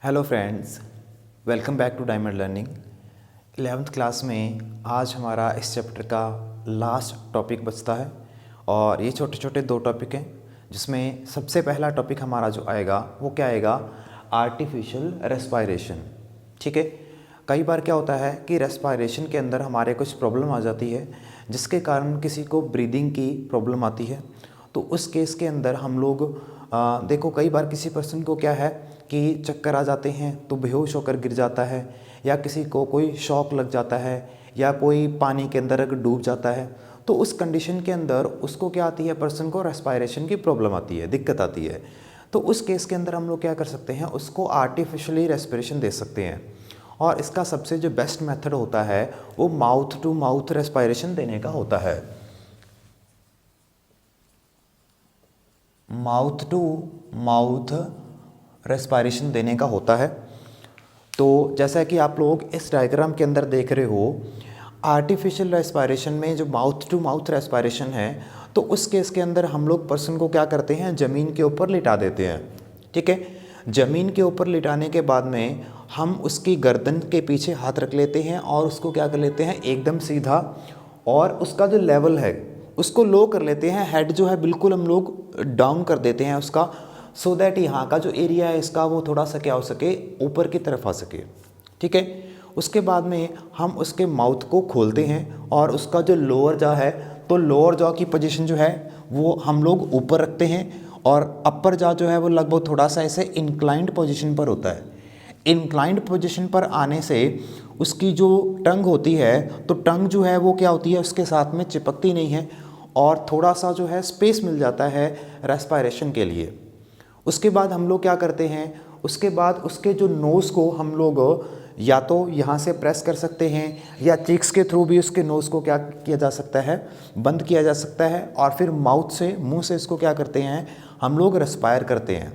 Hello friends, welcome back to diamond learning. 11th class में आज हमारा इस चैप्टर का लास्ट टॉपिक बचता है और ये छोटे छोटे दो टॉपिक हैं जिसमें सबसे पहला टॉपिक हमारा जो आएगा वो क्या आएगा, आर्टिफिशियल रेस्पायरेशन। ठीक है, कई बार क्या होता है कि रेस्पायरेशन के अंदर हमारे कुछ प्रॉब्लम आ जाती है जिसके कारण किसी को ब्रीदिंग की प्रॉब्लम आती है। तो उस केस के अंदर हम लोग देखो कई बार किसी पर्सन को क्या है कि चक्कर आ जाते हैं तो बेहोश होकर गिर जाता है, या किसी को कोई शॉक लग जाता है, या कोई पानी के अंदर अगर डूब जाता है तो उस कंडीशन के अंदर उसको क्या आती है, पर्सन को रेस्पायरेशन की प्रॉब्लम आती है, दिक्कत आती है। तो उस केस के अंदर हम लोग क्या कर सकते हैं, उसको आर्टिफिशियली रेस्पिरेशन दे सकते हैं। और इसका सबसे जो बेस्ट मेथड होता है वो माउथ टू माउथ रेस्पायरेशन देने का होता है। माउथ टू माउथ रेस्पायरेशन देने का होता है। तो जैसा कि आप लोग इस डायग्राम के अंदर देख रहे हो, आर्टिफिशियल रेस्पायरेशन में जो माउथ टू माउथ रेस्पायरेशन है तो उस केस के अंदर हम लोग पर्सन को क्या करते हैं, ज़मीन के ऊपर लिटा देते हैं। ठीक है, ज़मीन के ऊपर लिटाने के बाद में हम उसकी गर्दन के पीछे हाथ रख लेते हैं और उसको क्या कर लेते हैं, एकदम सीधा, और उसका जो लेवल है उसको लो कर लेते हैं। हेड जो है बिल्कुल हम लोग डाउन कर देते हैं उसका, सो दैट यहाँ का जो एरिया है इसका वो थोड़ा सा क्या हो सके, ऊपर की तरफ आ सके। ठीक है, उसके बाद में हम उसके माउथ को खोलते हैं और उसका जो लोअर जॉ है तो लोअर जॉ की पोजीशन जो है वो हम लोग ऊपर रखते हैं, और अपर जॉ जो है वो लगभग थोड़ा सा ऐसे इंक्लाइंड पोजीशन पर होता है। इंक्लाइंड पोजीशन पर आने से उसकी जो टंग होती है तो टंग जो है वो क्या होती है, उसके साथ में चिपकती नहीं है और थोड़ा सा जो है स्पेस मिल जाता है रेस्पायरेशन के लिए। उसके बाद हम लोग क्या करते हैं, उसके बाद उसके जो नोज़ को हम लोग या तो यहाँ से प्रेस कर सकते हैं या चीक्स के थ्रू भी उसके नोज़ को क्या किया जा सकता है, बंद किया जा सकता है, और फिर माउथ से, मुंह से इसको क्या करते हैं, हम लोग रेस्पायर करते हैं।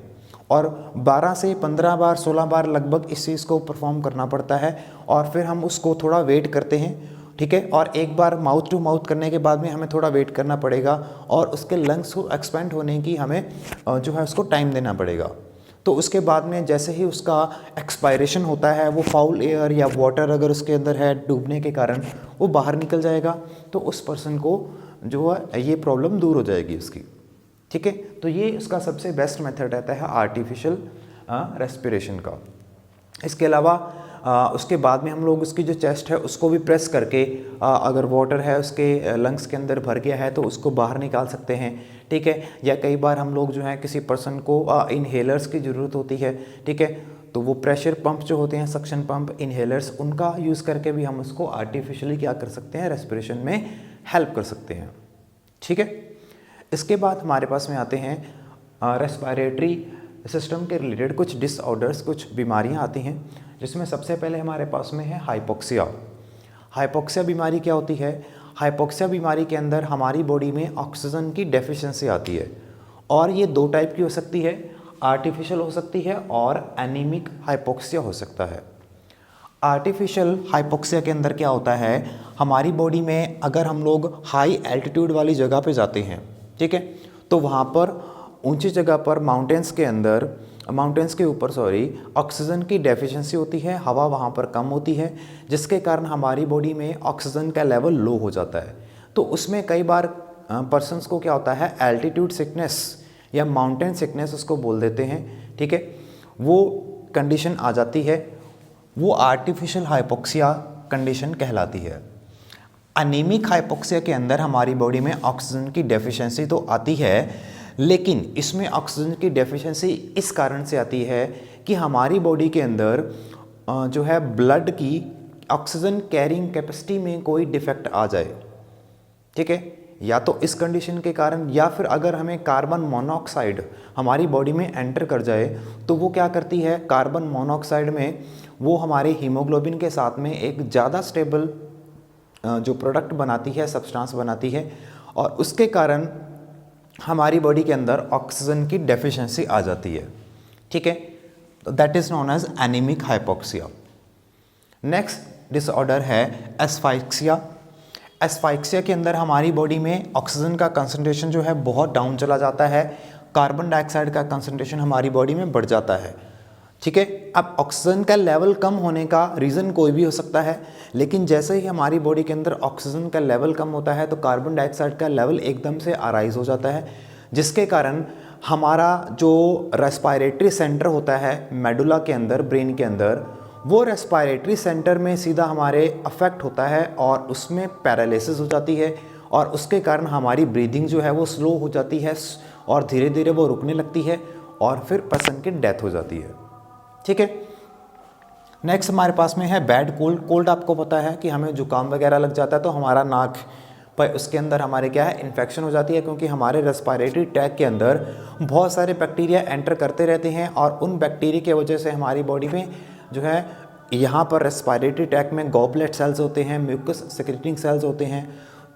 और 12 से 15 बार 16 बार लगभग इस चीज़ को परफॉर्म करना पड़ता है, और फिर हम उसको थोड़ा वेट करते हैं। ठीक है, और एक बार माउथ टू माउथ करने के बाद में हमें थोड़ा वेट करना पड़ेगा और उसके लंग्स को एक्सपेंड होने की हमें जो है उसको टाइम देना पड़ेगा। तो उसके बाद में जैसे ही उसका एक्सपायरेशन होता है वो फाउल एयर या वाटर अगर उसके अंदर है डूबने के कारण वो बाहर निकल जाएगा, तो उस पर्सन को जो है ये प्रॉब्लम दूर हो जाएगी उसकी। ठीक है, तो ये इसका सबसे बेस्ट मेथड रहता है आर्टिफिशियल रेस्पिरेशन का। इसके अलावा उसके बाद में हम लोग उसकी जो चेस्ट है उसको भी प्रेस करके अगर वाटर है उसके लंग्स के अंदर भर गया है तो उसको बाहर निकाल सकते हैं। ठीक है, या कई बार हम लोग जो है किसी पर्सन को इनहेलर्स की ज़रूरत होती है। ठीक है, तो वो प्रेशर पंप जो होते हैं, सक्शन पंप, इनहेलर्स, उनका यूज़ करके भी हम उसको आर्टिफिशियली क्या कर सकते हैं, रेस्पिरेशन में हेल्प कर सकते हैं। ठीक है, इसके बाद हमारे पास में आते हैं रेस्पिरेटरी सिस्टम के रिलेटेड कुछ डिसऑर्डर्स, कुछ बीमारियां आती हैं, जिसमें सबसे पहले हमारे पास में है हाइपोक्सिया। हाइपोक्सिया बीमारी क्या होती है, हाइपोक्सिया बीमारी के अंदर हमारी बॉडी में ऑक्सीजन की डेफिशिएंसी आती है, और ये दो टाइप की हो सकती है, आर्टिफिशियल हो सकती है और एनीमिक हाइपोक्सिया हो सकता है। आर्टिफिशियल हाइपोक्सिया के अंदर क्या होता है, हमारी बॉडी में अगर हम लोग हाई एल्टीट्यूड वाली जगह पे जाते हैं, ठीक है, तो वहाँ पर ऊंची जगह पर माउंटेन्स के ऊपर ऑक्सीजन की डेफिशिएंसी होती है, हवा वहाँ पर कम होती है, जिसके कारण हमारी बॉडी में ऑक्सीजन का लेवल लो हो जाता है। तो उसमें कई बार पर्सन्स को क्या होता है, एल्टीट्यूड सिकनेस या माउंटेन सिकनेस उसको बोल देते हैं। ठीक है, वो कंडीशन आ जाती है, वो आर्टिफिशियल हाइपोक्सिया कंडीशन कहलाती है। अनीमिक हाइपोक्सिया के अंदर हमारी बॉडी में ऑक्सीजन की डेफिशिएंसी तो आती है, लेकिन इसमें ऑक्सीजन की डेफिशिएंसी इस कारण से आती है कि हमारी बॉडी के अंदर जो है ब्लड की ऑक्सीजन कैरिंग कैपेसिटी में कोई डिफेक्ट आ जाए। ठीक है, या तो इस कंडीशन के कारण, या फिर अगर हमें कार्बन मोनोऑक्साइड हमारी बॉडी में एंटर कर जाए तो वो क्या करती है, कार्बन मोनोऑक्साइड में वो हमारे हीमोग्लोबिन के साथ में एक ज़्यादा स्टेबल जो प्रोडक्ट बनाती है, सब्सटेंस बनाती है, और उसके कारण हमारी बॉडी के अंदर ऑक्सीजन की डेफिशिएंसी आ जाती है। ठीक है, तो that is known as anaemic hypoxia. Next disorder है एस्फाइक्सिया। एस्फाइक्सिया के अंदर हमारी बॉडी में ऑक्सीजन का कंसंट्रेशन जो है बहुत डाउन चला जाता है, कार्बन डाइऑक्साइड का कंसंट्रेशन हमारी बॉडी में बढ़ जाता है। ठीक है। अब ऑक्सीजन का लेवल कम होने का रीज़न कोई भी हो सकता है, लेकिन जैसे ही हमारी बॉडी के अंदर ऑक्सीजन का लेवल कम होता है तो कार्बन डाइऑक्साइड का लेवल एकदम से अराइज हो जाता है, जिसके कारण हमारा जो रेस्पायरेटरी सेंटर होता है मेडुला के अंदर, ब्रेन के अंदर, वो रेस्पायरेटरी सेंटर में सीधा हमारे अफेक्ट होता है और उसमें पैरालिसिस हो जाती है और उसके कारण हमारी ब्रीदिंग जो है वो स्लो हो जाती है और धीरे धीरे वो रुकने लगती है और फिर पर्सन की डेथ हो जाती है। ठीक है। नेक्स्ट हमारे पास में है बैड कोल्ड। कोल्ड आपको पता है कि हमें जुकाम वगैरह लग जाता है तो हमारा नाक पर उसके अंदर हमारे क्या है इन्फेक्शन हो जाती है, क्योंकि हमारे रेस्पायरेटरी ट्रैक के अंदर बहुत सारे बैक्टीरिया एंटर करते रहते हैं और उन बैक्टीरिया की वजह से हमारी बॉडी में जो है यहाँ पर रेस्पायरेटरी ट्रैक में गॉबलेट सेल्स होते हैं, म्यूकस सिक्रेटिंग सेल्स होते हैं,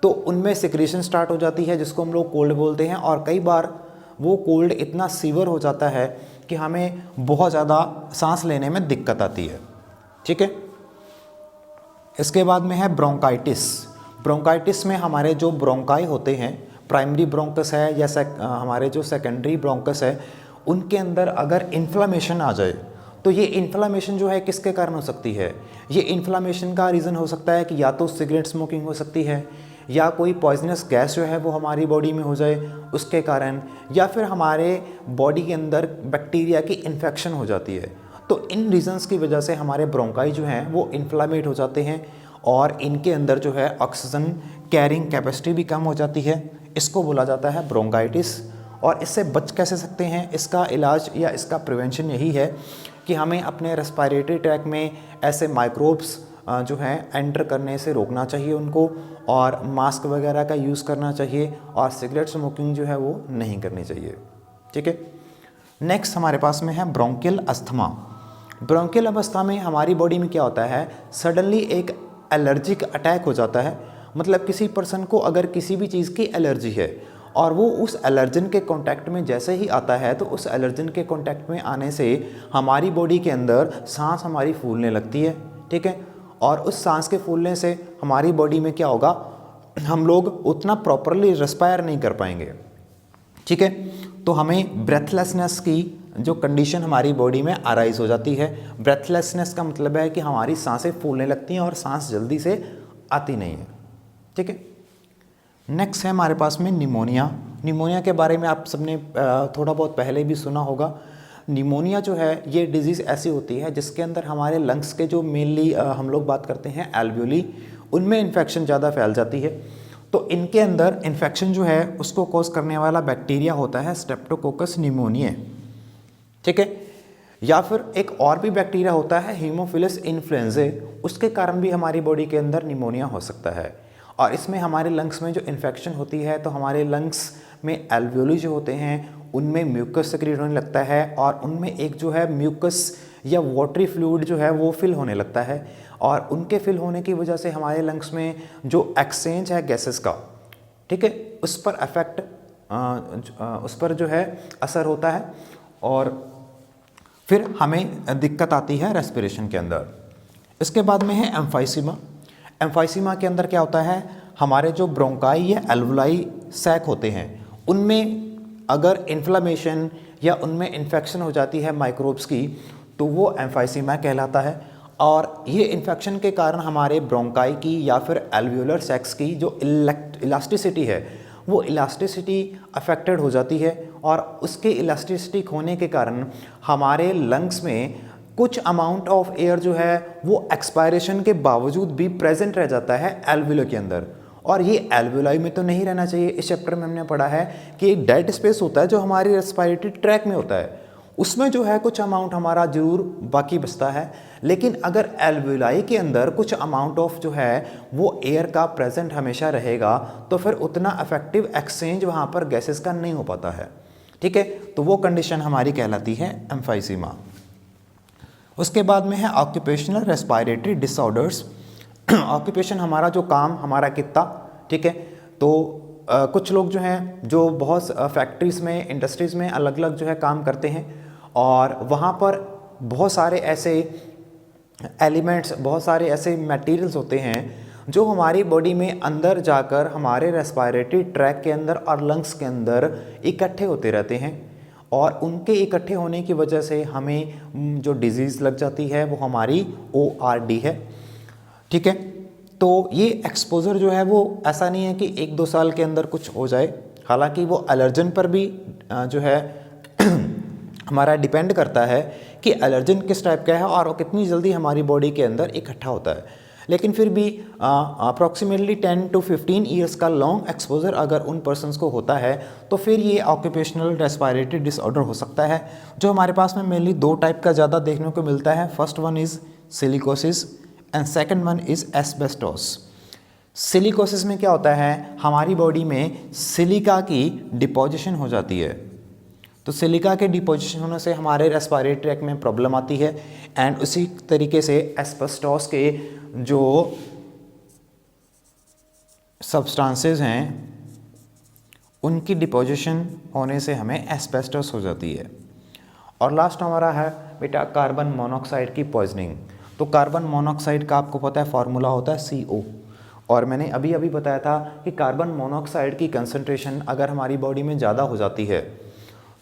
तो उनमें सिक्रेशन स्टार्ट हो जाती है जिसको हम लोग कोल्ड बोलते हैं। और कई बार वो कोल्ड इतना सीवर हो जाता है कि हमें बहुत ज़्यादा सांस लेने में दिक्कत आती है। ठीक है। इसके बाद में है ब्रोंकाइटिस। ब्रोंकाइटिस में हमारे जो ब्रोंकाई होते हैं, प्राइमरी ब्रोंकस है या हमारे जो सेकेंडरी ब्रोंकस है, उनके अंदर अगर इन्फ्लामेशन आ जाए तो ये इन्फ्लामेशन जो है किसके कारण हो सकती है? ये इन्फ्लामेशन का रीज़न हो सकता है कि या तो सिगरेट स्मोकिंग हो सकती है, या कोई पॉइजनस गैस जो है वो हमारी बॉडी में हो जाए उसके कारण, या फिर हमारे बॉडी के अंदर बैक्टीरिया की इन्फेक्शन हो जाती है। तो इन रीज़न्स की वजह से हमारे ब्रोंकाई जो हैं वो इन्फ्लामेट हो जाते हैं और इनके अंदर जो है ऑक्सीजन कैरिंग कैपेसिटी भी कम हो जाती है। इसको बोला जाता है ब्रोंकाइटिस। और इससे बच कैसे सकते हैं? इसका इलाज या इसका प्रिवेंशन यही है कि हमें अपने रेस्पायरेटरी ट्रैक में ऐसे माइक्रोब्स जो हैं एंटर करने से रोकना चाहिए उनको, और मास्क वगैरह का यूज़ करना चाहिए, और सिगरेट स्मोकिंग जो है वो नहीं करनी चाहिए। ठीक है। नेक्स्ट हमारे पास में है ब्रोंकियल अस्थमा। ब्रोंकियल अवस्था में हमारी बॉडी में क्या होता है, सडनली एक एलर्जिक अटैक हो जाता है। मतलब किसी पर्सन को अगर किसी भी चीज़ की एलर्जी है और वो उस एलर्जन के कांटेक्ट में जैसे ही आता है तो उस एलर्जन के कांटेक्ट में आने से हमारी बॉडी के अंदर सांस हमारी फूलने लगती है। ठीक है। और उस सांस के फूलने से हमारी बॉडी में क्या होगा, हम लोग उतना प्रॉपरली रेस्पायर नहीं कर पाएंगे। ठीक है। तो हमें ब्रेथलेसनेस की जो कंडीशन हमारी बॉडी में अराइज हो जाती है। ब्रेथलेसनेस का मतलब है कि हमारी सांसें फूलने लगती हैं और सांस जल्दी से आती नहीं है। ठीक है। नेक्स्ट है हमारे पास में निमोनिया। निमोनिया के बारे में आप सबने थोड़ा बहुत पहले भी सुना होगा। निमोनिया जो है ये डिजीज़ ऐसी होती है जिसके अंदर हमारे लंग्स के जो मेनली हम लोग बात करते हैं एल्वियोली, उनमें इन्फेक्शन ज़्यादा फैल जाती है। तो इनके अंदर इन्फेक्शन जो है उसको कॉज करने वाला बैक्टीरिया होता है स्ट्रेप्टोकोकस निमोनियाe। ठीक है। या फिर एक और भी बैक्टीरिया होता है हीमोफिलस इन्फ्लुएंजाe, उसके कारण भी हमारी बॉडी के अंदर निमोनिया हो सकता है। और इसमें हमारे लंग्स में जो इन्फेक्शन होती है तो हमारे लंग्स में एल्वियोली जो होते हैं उनमें म्यूकस सिक्रीट होने लगता है और उनमें एक जो है म्यूकस या वाटरी फ्लूइड जो है वो फिल होने लगता है, और उनके फिल होने की वजह से हमारे लंग्स में जो एक्सचेंज है गैसेस का, ठीक है, उस पर अफेक्ट उस पर जो है असर होता है और फिर हमें दिक्कत आती है रेस्पिरेशन के अंदर। इसके बाद में है एम्फाइसीमा। एम्फाइसीमा के अंदर क्या होता है, हमारे जो ब्रोंकाई या एल्वुलाई सैक होते हैं उनमें अगर इन्फ्लामेशन या उनमें इन्फेक्शन हो जाती है माइक्रोब्स की तो वो एम्फाइसीमा कहलाता है। और ये इन्फेक्शन के कारण हमारे ब्रोंकाई की या फिर एल्वियोलर सैक्स की जो इलास्टिसिटी है वो इलास्टिसिटी अफेक्टेड हो जाती है, और उसके इलास्टिसिटी होने के कारण हमारे लंग्स में कुछ अमाउंट ऑफ एयर जो है वो एक्सपायरेशन के बावजूद भी प्रेजेंट रह जाता है एल्वियोला के अंदर। और ये एल्वियोलाई में तो नहीं रहना चाहिए। इस चैप्टर में हमने पढ़ा है कि एक डेड स्पेस होता है जो हमारी रेस्पिरेटरी ट्रैक में होता है, उसमें जो है कुछ अमाउंट हमारा जरूर बाकी बचता है, लेकिन अगर एल्वियोलाई के अंदर कुछ अमाउंट ऑफ जो है वो एयर का प्रेजेंट हमेशा रहेगा तो फिर उतना इफेक्टिव एक्सचेंज वहाँ पर गैसेस का नहीं हो पाता है। ठीक है। तो वो कंडीशन हमारी कहलाती है एम्फाइसीमा। उसके बाद में है ऑक्यूपेशनल रेस्पिरेटरी डिसऑर्डर्स। ऑक्यूपेशन हमारा जो काम, हमारा कित्ता, ठीक है। तो कुछ लोग जो हैं जो बहुत फैक्ट्रीज़ में, इंडस्ट्रीज़ में अलग अलग जो है काम करते हैं और वहाँ पर बहुत सारे ऐसे एलिमेंट्स, बहुत सारे ऐसे मटेरियल्स होते हैं जो हमारी बॉडी में अंदर जाकर हमारे रेस्पिरेटरी ट्रैक के अंदर और लंग्स के अंदर इकट्ठे होते रहते हैं और उनके इकट्ठे होने की वजह से हमें जो डिजीज़ लग जाती है वो हमारी ORD है। ठीक है, तो ये एक्सपोज़र जो है वो ऐसा नहीं है कि 1-2 साल के अंदर कुछ हो जाए, हालांकि वो एलर्जन पर भी जो है हमारा डिपेंड करता है कि एलर्जन किस टाइप का है और वो कितनी जल्दी हमारी बॉडी के अंदर इकट्ठा होता है। लेकिन फिर भी अप्रॉक्सीमेटली 10 to 15 ईयर्स का लॉन्ग एक्सपोजर अगर उन पर्सनस को होता है तो फिर ये ऑक्यूपेशनल रेस्पिरेटरी डिसऑर्डर हो सकता है, जो हमारे पास में मेनली 2 टाइप का ज़्यादा देखने को मिलता है। First one is silicosis and second one is asbestos. Silicosis में क्या होता है, हमारी बॉडी में सिलिका की डिपोजिशन हो जाती है, तो सिलिका के डिपोजिशन होने से हमारे रेस्पिरेटरी ट्रैक में प्रॉब्लम आती है। एंड उसी तरीके से एस्बेस्टोस के जो सब्सटेंसेस हैं उनकी डिपोजिशन होने से हमें एस्बेस्टोस हो जाती है। और लास्ट हमारा है बेटा कार्बन मोनोऑक्साइड की पॉइजनिंग। तो कार्बन मोनोऑक्साइड का आपको पता है फार्मूला होता है CO, और मैंने अभी अभी बताया था कि कार्बन मोनोऑक्साइड की कंसंट्रेशन अगर हमारी बॉडी में ज़्यादा हो जाती है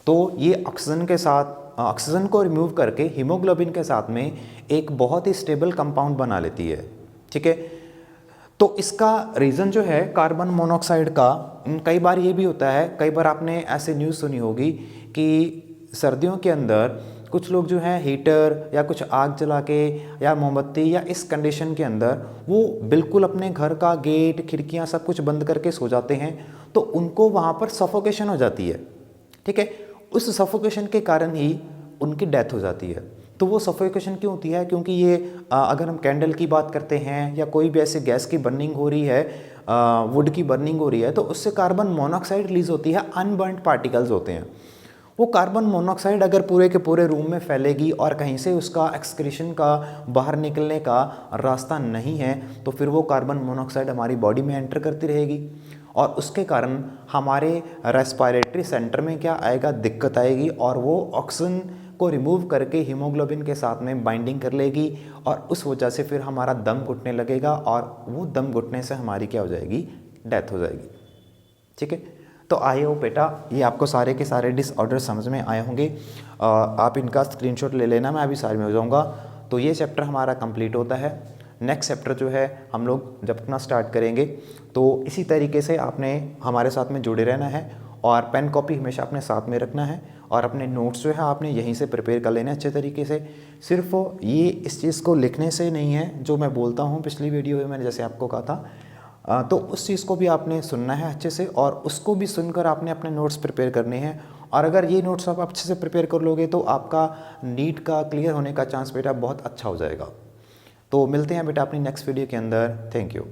तो ये ऑक्सीजन के साथ ऑक्सीजन को रिमूव करके हीमोग्लोबिन के साथ में एक बहुत ही स्टेबल कंपाउंड बना लेती है। ठीक है, तो इसका रीज़न जो है कार्बन मोनोऑक्साइड का, कई बार ये भी होता है, कई बार आपने ऐसे न्यूज़ सुनी होगी कि सर्दियों के अंदर कुछ लोग जो हैं हीटर या कुछ आग जला के या मोमबत्ती या इस कंडीशन के अंदर वो बिल्कुल अपने घर का गेट खिड़कियां सब कुछ बंद करके सो जाते हैं, तो उनको वहाँ पर सफोकेशन हो जाती है। ठीक है, उस सफोकेशन के कारण ही उनकी डेथ हो जाती है। तो वो सफोकेशन क्यों होती है, क्योंकि ये अगर हम कैंडल की बात करते हैं या कोई भी ऐसे गैस की बर्निंग हो रही है, वुड की बर्निंग हो रही है, तो उससे कार्बन मोनोऑक्साइड रिलीज होती है, अनबर्न्ड पार्टिकल्स होते हैं। वो कार्बन मोनोऑक्साइड अगर पूरे के पूरे रूम में फैलेगी और कहीं से उसका एक्सक्रीशन का बाहर निकलने का रास्ता नहीं है तो फिर वो कार्बन मोनोऑक्साइड हमारी बॉडी में एंटर करती रहेगी और उसके कारण हमारे रेस्पिरेटरी सेंटर में क्या आएगा, दिक्कत आएगी, और वो ऑक्सीजन को रिमूव करके हीमोग्लोबिन के साथ में बाइंडिंग कर लेगी और उस वजह से फिर हमारा दम घुटने लगेगा और वो दम घुटने से हमारी क्या हो जाएगी, डेथ हो जाएगी। ठीक है, तो आई होप बेटा ये आपको सारे के सारे डिसऑर्डर समझ में आए होंगे। आप इनका स्क्रीनशॉट ले लेना, मैं अभी सारे में हो जाऊँगा। तो ये चैप्टर हमारा कंप्लीट होता है। नेक्स्ट चैप्टर जो है हम लोग जब अपना स्टार्ट करेंगे तो इसी तरीके से आपने हमारे साथ में जुड़े रहना है और पेन कॉपी हमेशा अपने साथ में रखना है और अपने नोट्स जो है आपने यहीं से प्रिपेयर कर लेना अच्छे तरीके से। सिर्फ ये इस चीज़ को लिखने से नहीं है जो मैं बोलता हूँ, पिछली वीडियो में मैंने जैसे आपको कहा था, तो उस चीज़ को भी आपने सुनना है अच्छे से और उसको भी सुनकर आपने अपने नोट्स प्रिपेयर करने हैं। और अगर ये नोट्स आप अच्छे से प्रिपेयर कर लोगे तो आपका नीट का क्लियर होने का चांस बेटा बहुत अच्छा हो जाएगा। तो मिलते हैं बेटा अपनी नेक्स्ट वीडियो के अंदर। Thank you.